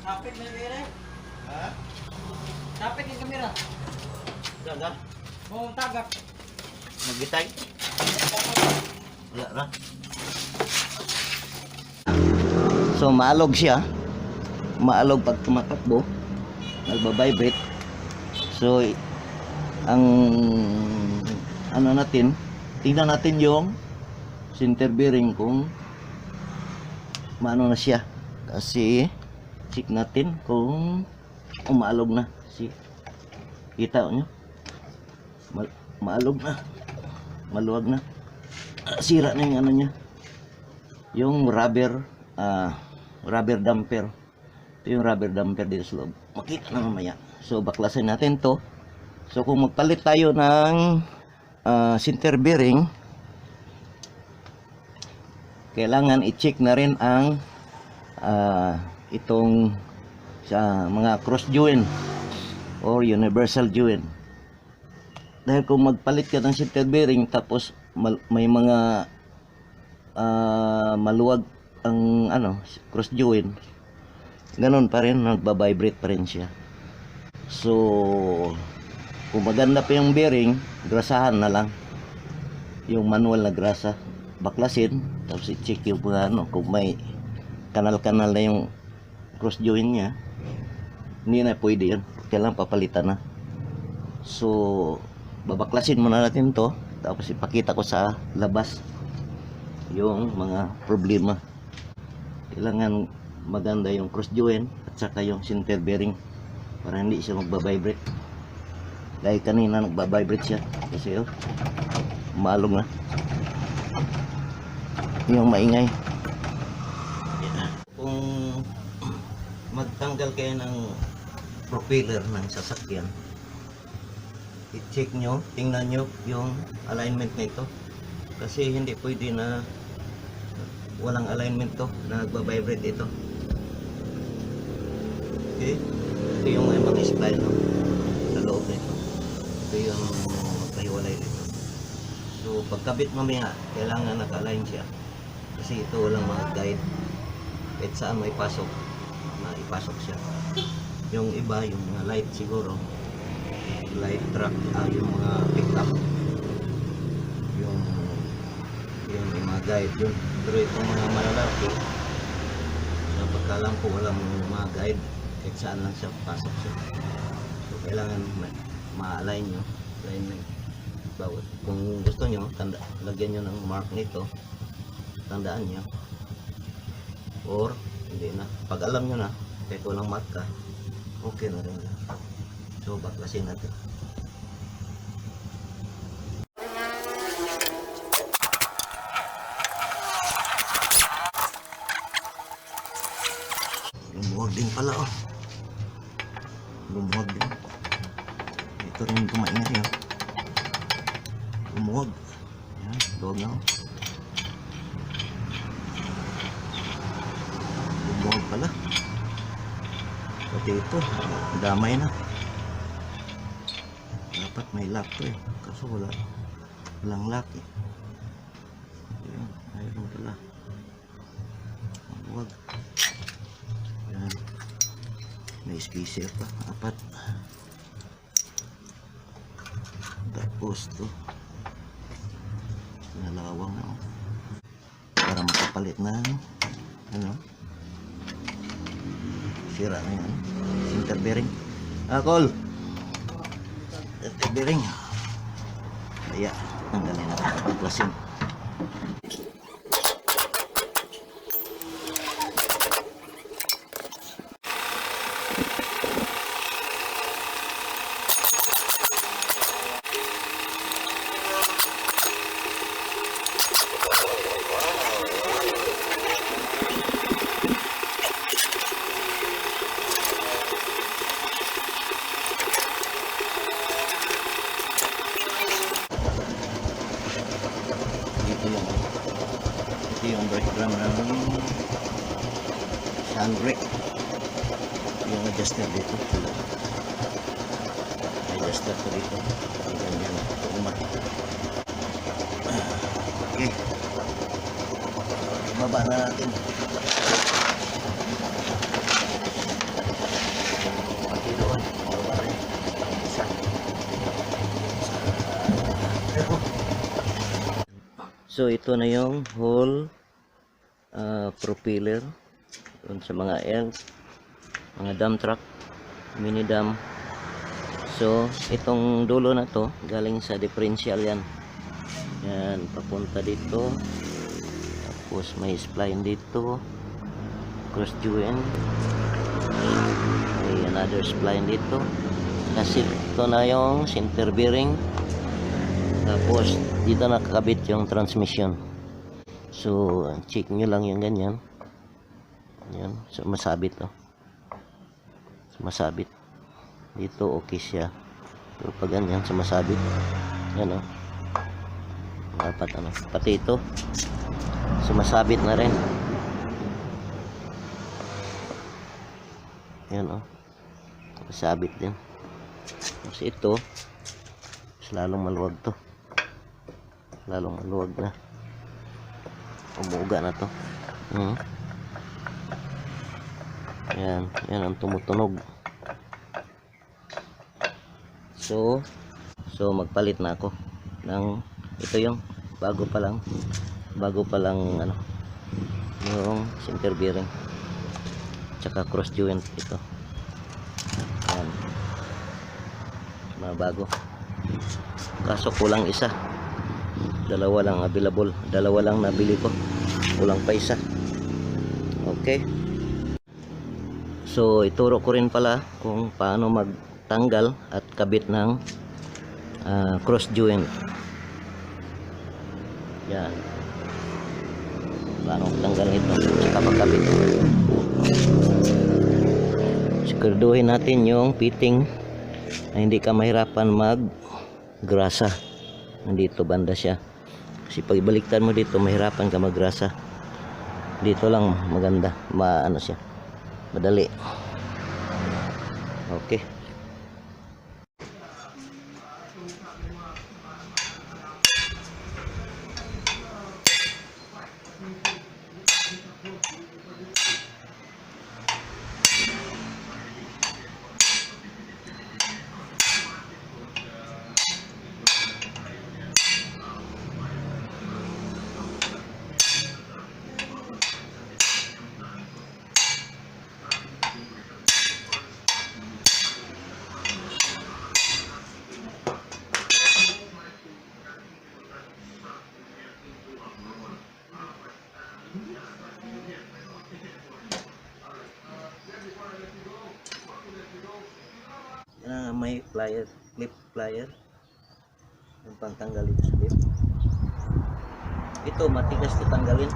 Kapit na kamera. Ha? Kapit yung kamera. Daga. Kung tagak. Magitay. Wala ra. So maalog siya. Maalog pag tumatakbo. Nagba-vibrate. So ang ano natin, tingnan natin yung center bearing kung maano na siya. Kasi check natin kung umaalog na. Si kita nyo? Maalog na. Maluwag na. Sira na yung ano niya. Yung rubber rubber damper. Ito yung rubber damper dito sa loob. Makita na mamaya. So baklasin natin to. So kung magpalit tayo ng center bearing, kailangan i-check na rin ang itong sa mga cross joint or universal joint. Dahil kung magpalit ka ng center bearing tapos may mga maluwag ang cross joint, ganun pa rin, nagba-vibrate pa rin siya. So kung maganda pa yung bearing, grasahan na lang yung manual na grasa, baklasin, tapos i-check yung mga kung may kanal-kanal na yung cross joint niya, hindi na pwede yun, kailangan papalitan na. So babaklasin muna natin to, tapos ipakita ko sa labas yung mga problema. Kailangan maganda yung cross joint at saka yung center bearing para hindi siya magbabibrate. Dahil kanina nagbabibrate siya kasi maalog na yung maingay. Kung magtanggal kayo ng propeller ng sasakyan, i-check nyo, tingnan nyo yung alignment nito, kasi hindi pwede na walang alignment to, na nagbabibrate ito. Okay, ito yung mga spline sa loob nito. Ito yung magkahiwalay dito. So pagkabit mamaya, kailangan naka-align siya, kasi ito walang mga guide, kahit saan may pasok, maipasok siya. Yung iba, yung mga light siguro, light truck, yung mga pick-up, yung mga guide yun. Pero itong mga malalaki, sa pagkalam ko walang mga guide, kahit saan lang siya pasok siya. So kailangan ma-align nyo, alignment bawat. Kung gusto nyo, lagyan nyo ng mark nito, tandaan nyo, or hindi na. Pag alam nyo na, kahit walang mark ka, okay na rin. So baklasin natin. Lumuwag din pala lumuwag din. Ito rin kumaingay lumuwag. Yan, luwag na lumuwag pala. Pati ito, damay na. Dapat may lock to kaso walang lock Ayan, mayroon pala. Huwag. Ayan. May spacer pa, 4. Tapos to, nalawang na para makapalit na sira na yan, center bearing. Call center bearing. Kaya tanggalin na baklasin. Ito yung brake drum ng handbrake, yung adjuster dito. Adjuster ko dito, ganyan umat. Okay, baba na natin. So ito na yung whole propeller dun sa mga mga dump truck, mini dump. So itong dulo na to galing sa differential yan. Yan, papunta dito. Tapos may spline dito, cross joint, may another spline dito. Kasi ito na yung center bearing. Tapos dito nakakabit yung transmission. So check nyo lang yung ganyan. Yan, so masabit to. Sumasabit dito, okay siya. Pero pag ganyan sumasabit, yan o, dapat ano, pati ito sumasabit na rin. Yan o, sumasabit din. Kasi ito mas lalong maluwag to, lalong maluwag na, umuga na to. Yan, yan ang tumutunog. So magpalit na ako ng ito, yung bago pa lang ano, yung center bearing tsaka cross joint ito. Yan, mga bago, kaso kulang isa, dalawa lang available, dalawa lang nabili ko, kulang pa isa. Okay, so ituro ko rin pala kung paano magtanggal at kabit ng cross joint. Yan, paano tanggal ito tsaka magkabit. Siguraduhin natin yung fitting na hindi ka mahirapan mag grasa. Nandito banda siya, kasi pag ibaliktad mo dito mahirapan ka maggrasa. Dito lang maganda, ano siya, madali. Okay, may plier, clip plier yung pangtanggal ito sa clip. Ito matigas ito tanggalin.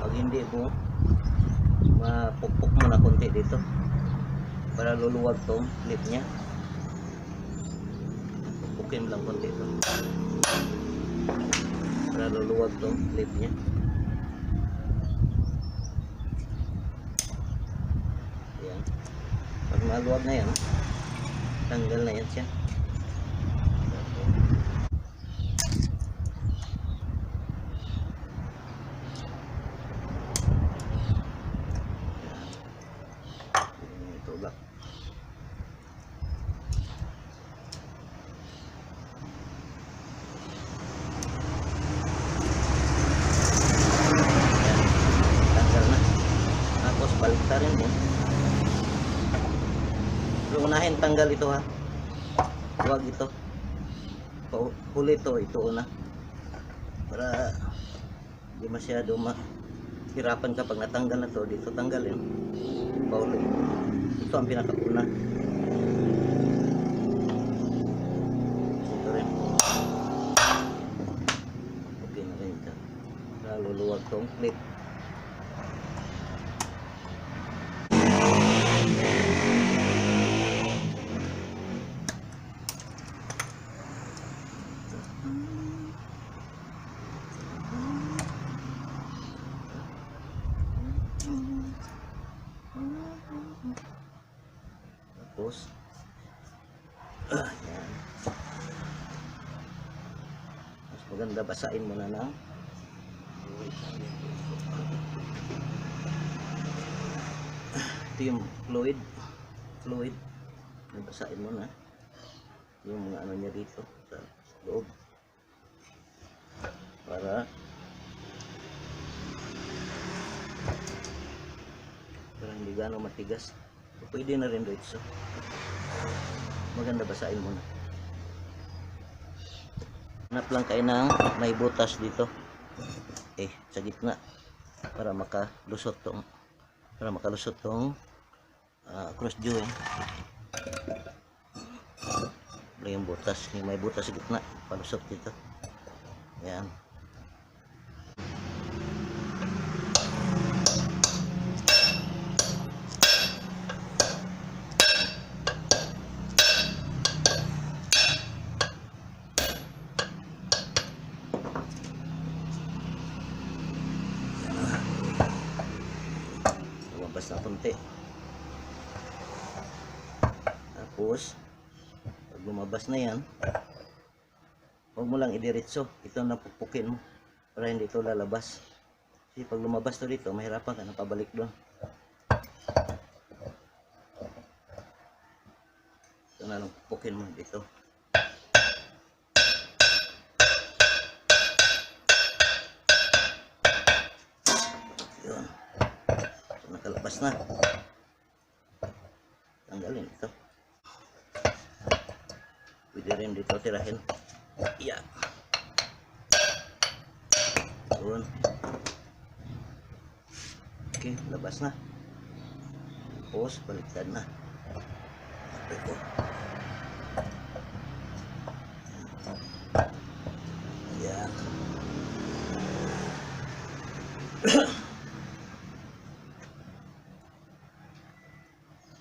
Pag hindi mo, mapukpok mo na konti dito para luluwag tong clip nya. Pukpukin mo lang konti ito para luluwag tong clip nya. Ayan, pag maluwag na yan, tanggal na yan siya. Ito ba? Tanggal na. Tapos baliktarin mo. Pero unahin tanggal ito ha. Huwag ito. Huli ito una. Para di masyado mahirapan ka pag natanggal na to. Dito tanggalin. Pauli. Ito ang pinakauna. Ito rin. Okay na rin ito. Para luluwag tong clip. Tapos yan. Mas maganda basain mo na ng ito yung fluid. Basain mo na yung mga ano niya dito sa loob. para hindi gaano matigas. Pwede na rin diretso. Maganda basahin muna. Hanap lang kayo ng may butas dito. Sa gitna para makalusot tong cross joint. Wala yung butas, may butas sa gitna, palusot dito. Yan. Lumabas na konti. Tapos pag lumabas na yan, huwag mo lang idiretso, ito na pupukpukin mo para hindi ito lalabas. Kasi pag lumabas to dito, mahirapan ka na pabalik doon. Ito na lang pupukin mo dito. Yun. So, nakalabas na. Tanggalin ito. Pwede rin dito tirahin. Yan. Yun. Okay, labas na. Tapos, baliktad na. Ito. Yan.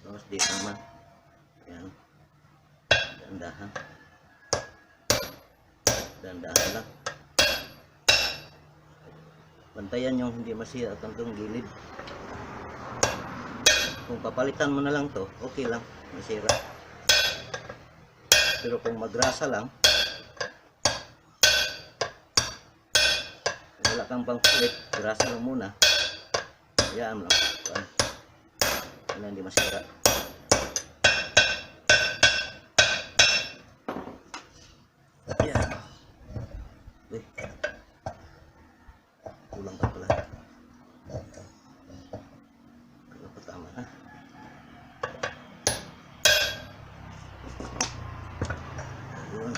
Tapos dito naman. Yan. Dandahan. Dandahan lang. Bantayan yung hindi masira itong gilid. Kung papalitan mo na lang to, okay lang, masira. Pero kung magrasa lang, wala kang pangpalit, grasa lang muna. Hayaan mo lang. Wala, hindi masira. Yan. Kulang pa pala. Pero pa tama na. Yun.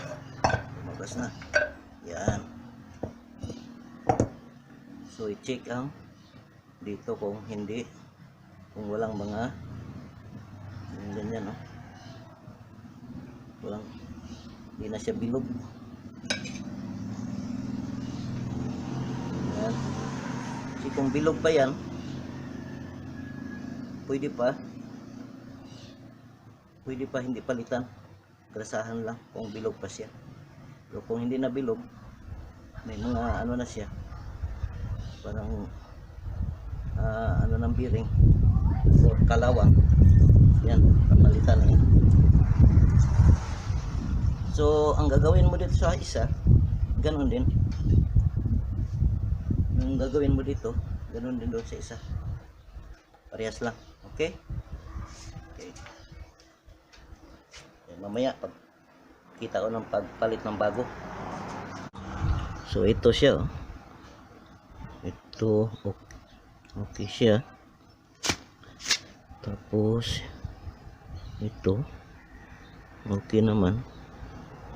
Lumabas na. Yan. So i-check ang dito kung hindi, kung walang mga yung ganyan, no? Walang, hindi na siya bilog. Yan. Kasi kung bilog pa yan, pwede pa hindi palitan, grasahan lang kung bilog pa siya. Pero kung hindi na bilog, may mga ano na siya, parang ano ng bearing or kalawang, yan, papalitan na yan. So ang gagawin mo dito sa isa, ganun din. Yung gagawin mo dito, ganun din doon sa isa. Parehas lang. Okay? Okay. Yan, mamaya pag kita ko ng pagpalit ng bago. So ito siya. Ito okay siya. Tapos ito okay naman.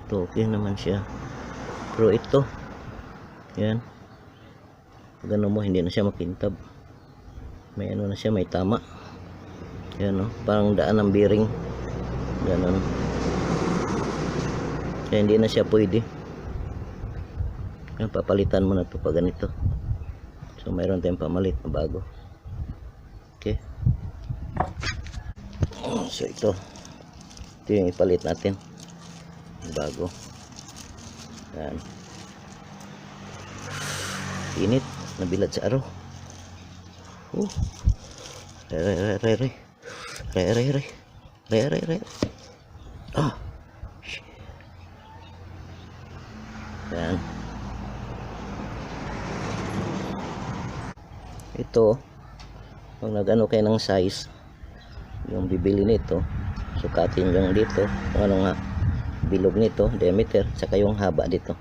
Ito okay naman siya. Pero ito, yan, pag ano mo, hindi na siya makintab. May ano na siya, may tama. Yan, no? Parang daan ng bearing. Ganon. Kaya hindi na siya pwede. Yan, papalitan mo na ito pag ganito. So mayroon tayong pamalit na bago. Okay. So ito yung ipalit natin, bago. Yan. Init, nabilad sa araw. Re. Ah. Yan. Ito, pag nag-ano kayo ng size, yung bibili nito, sukatin yung dito, kung ano nga bilog nito, diameter, saka yung haba dito.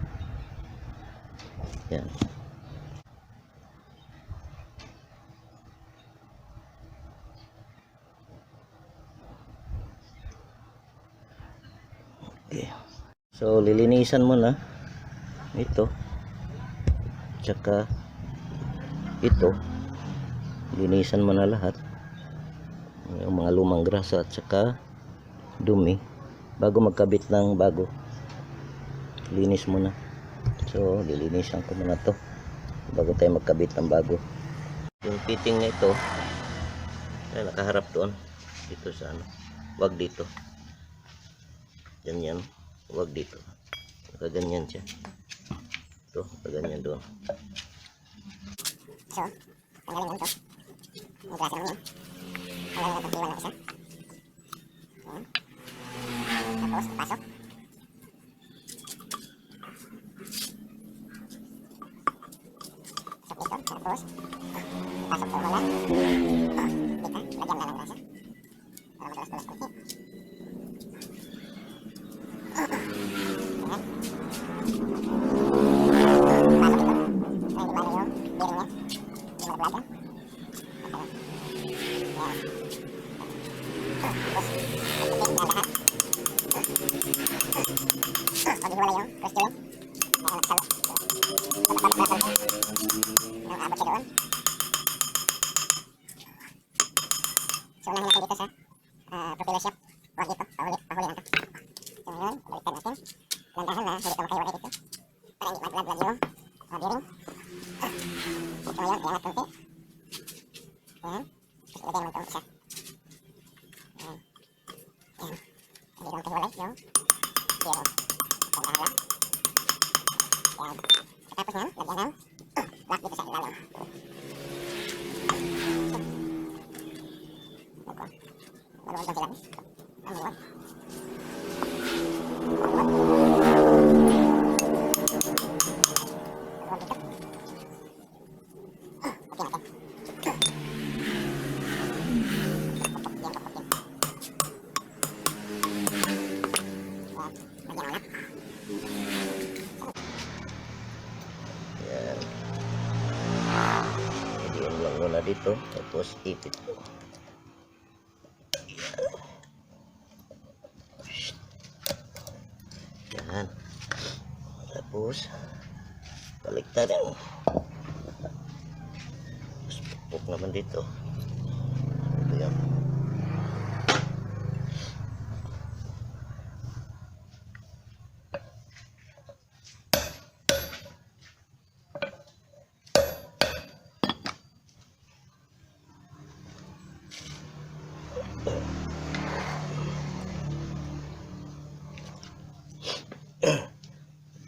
Yan. Okay. So lilinisan mo na ito, tsaka ito, linisan mo na lahat yung mga lumang grasa at saka dumi bago magkabit ng bago. Linis mo na. So lilinisan ko muna to bago tayo magkabit ng bago. Yung fitting na ito ay nakaharap doon dito sa ano, wag dito, ganyan, wag dito, nakaganyan siya, ito nakaganyan doon. So, tanggalin lang ito. May grasa lang yan. Tanggalin lang ito, iwan lang isa. Ayan. Tapos, ipasok. Pasok dito, tapos, ipasok sa wala. Dito, lagyan lang ng grasa. Para matulas-tulas konti. Ayan. Pasok ito. Para hindi balo yung bearing niya. Hindi malaglag, ha? Ayan. Tapos, pagkakit na lahat. Pag hiwala yung cross joint, ayan, nagsalo. Babak-bakan. Nang abot siya doon. So, unahin natin dito sa propeller shaft. Huwag dito, pahuli lang ito. So, ngayon, baliktad natin. Landahan na, hindi ka makahiwalay dito. Para hindi malaglag yung bearing. So, ngayon, iangat konti. Ayan. Tapos, ilagay mo itong isa. Ayan. Ayan. Hindi naman kahiwalay yung bearing. Landahan lang. Ayan. Tapos yan, lagyan ng lock dito sa ilalim. Ito. Maluwag lang sila. Ang maluwag. Maluwag dito. Okay natin. Yan, pakpok yan. Ayan, lagyan ng lock. Yan. Diyan lang muna dito, tapos ipit mo. Yan. Tapos baliktaran. Tapos pupuk naman dito. Ito yan.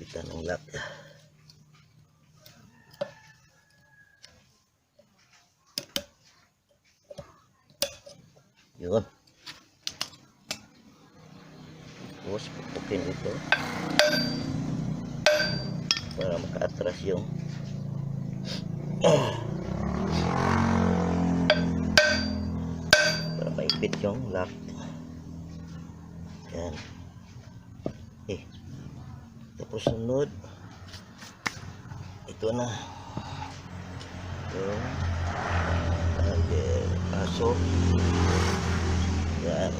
Kita ng lock. Yun. Tapos pupukin ito para maka-atras yung para maipit yung lock. Yan. Tapos sunod ito na yung pasok. Yan.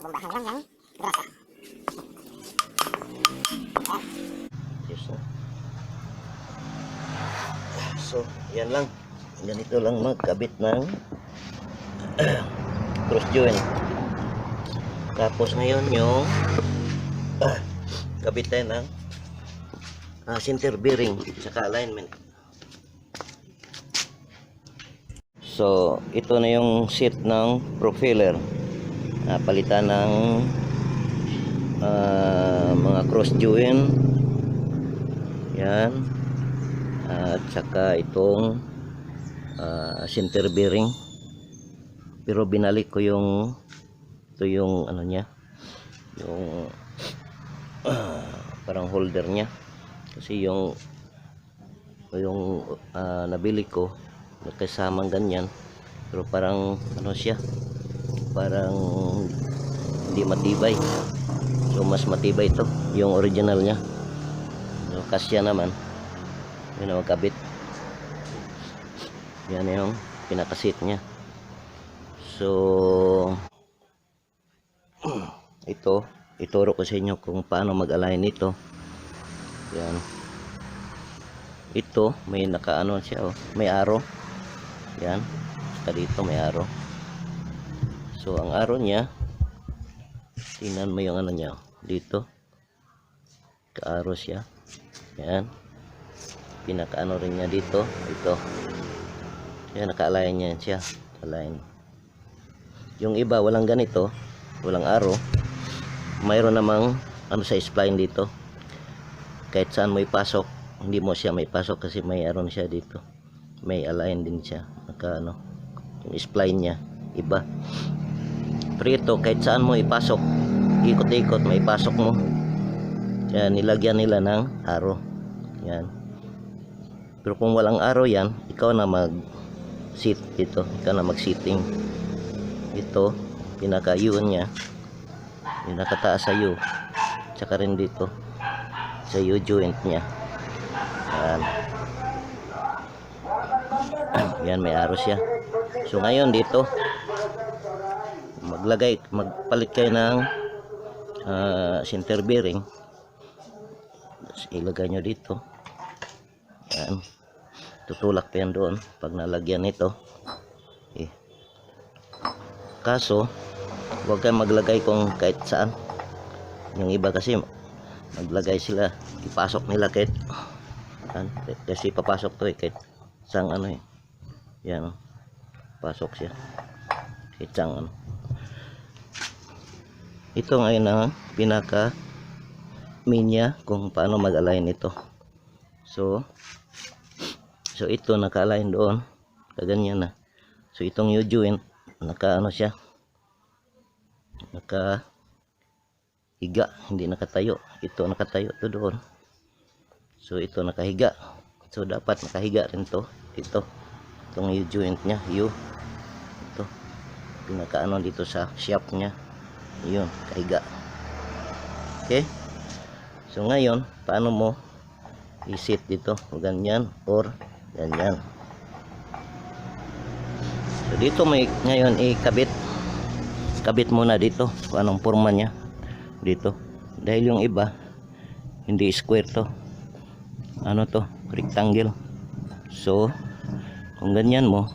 Bombahan lang ng grasa. Yes, sir. Yan lang. Ganito lang magkabit ng cross joint. Tapos ngayon yung kabit tayo ng center bearing saka alignment. So ito na yung seat ng propeller. Palitan ng mga cross joint. Yan. At saka itong center bearing, pero binalik ko yung ito yung ano niya, yung parang holder niya, kasi yung nabili ko kasamang ganyan, pero parang ano siya, parang hindi matibay. So mas matibay ito, yung original niya. So, kasya naman yun ang magkabit. Yan yung pinakasit niya. So ito ituro ko sa inyo kung paano mag-align ito. Yan, ito may nakaano siya, oh, may arrow. Yan, saka dito may arrow. So ang arrow niya, tingnan mo yung ano niya dito, ka-arrow siya. Yan, pinakaano rin niya dito, ito. Yan, naka-align niya siya, align. Yung iba walang ganito, walang arrow. Mayroon namang ano sa spline dito, kahit saan mo ipasok hindi mo siya may pasok kasi may arrow siya dito, may align din siya, naka ano yung spline niya iba. Pero ito kahit saan mo ipasok, ikot-ikot may pasok mo. Yan, nilagyan nila ng arrow. Yan. Pero kung walang arrow yan, ikaw na mag seat dito, ikaw na mag seating. Ito pinaka U niya, yung nakataas sa U, tsaka rin dito sa U joint niya. Yan. Yan, may arrow siya. So ngayon dito magpalit kayo ng center bearing. Ilagay nyo dito. Yan, tutulak pa yan doon pag nalagyan nito. Kaso huwag kayong maglagay kung kahit saan. Yung iba kasi maglagay sila, ipasok nila kahit kasi papasok to kahit sang ano yan, pasok siya kahit sang ano. Ito ngayon ang pinaka minya kung paano mag-align ito. So ito naka-align doon, kaganyan na. So itong U joint naka ano siya, naka higa, hindi nakatayo. Ito nakatayo to doon. So ito nakahiga. So dapat nakahiga rin to dito. Itong U joint nya, U. Ito pinaka ano dito sa shaft nya. Yun, kahiga. Okay? So ngayon, paano mo i-sit dito? Ganyan or ganyan. So dito may ngayon ikabit. Kabit muna dito kung anong forma niya dito. Dahil yung iba hindi square to. Ano to? Rectangle. So kung ganyan mo,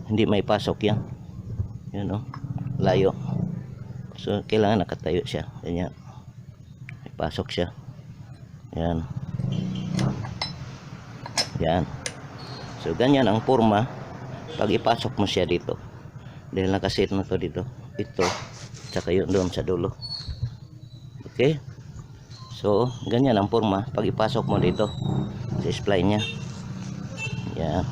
hindi may pasok yan. Yun, oh. Layo. So kailangan nakatayo siya. Ganyan. May pasok siya. Yan. Yan. So ganyan ang forma pag ipasok mo siya dito. Dahil nakasit na to dito. Ito. Tsaka yun doon sa dulo. Okay. So ganyan ang forma pag ipasok mo dito sa spline nya. Yan.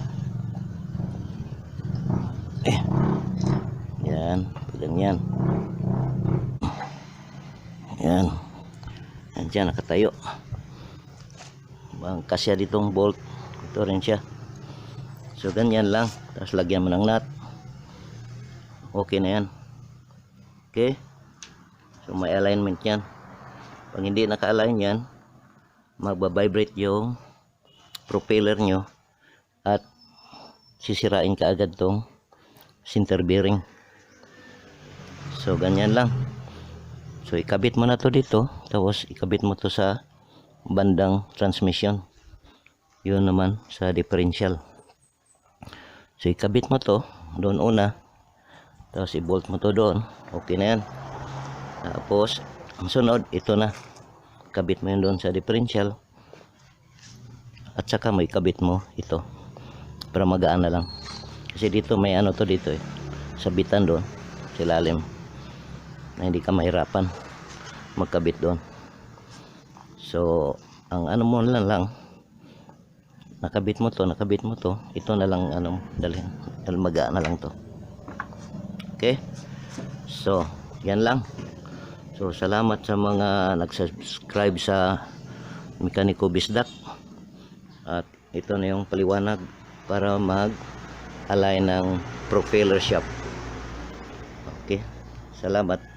Yan. Ganyan. Yan. Yan siya nakatayo. Bang kasya ditong bolt. Ito rin siya. So ganyan lang. Tapos lagyan mo ng nut. Okay na yan. Okay. So may alignment yan. Pag hindi naka-align yan, magbabibrate yung propeller nyo at sisirain ka agad tong center bearing. So ganyan lang. So ikabit mo na to dito, tapos ikabit mo to sa bandang transmission. Yun naman sa differential. So ikabit mo to doon una, tapos i-bolt mo to doon. Okay na yan. Tapos ang sunod, ito na, kabit mo yun doon sa differential, at saka mo ikabit mo ito para magaan na lang. Kasi dito may ano to dito eh, sabitan doon sa ilalim na hindi ka mahirapan magkabit doon. So ang ano mo lang nakabit mo to, ito na lang ano, dalhin, magaan na lang to. Okay, so yan lang. So salamat sa mga nag-subscribe sa Mekaniko Bisdak, at ito na yung paliwanag para mag-align ng propeller shaft. Okay, salamat.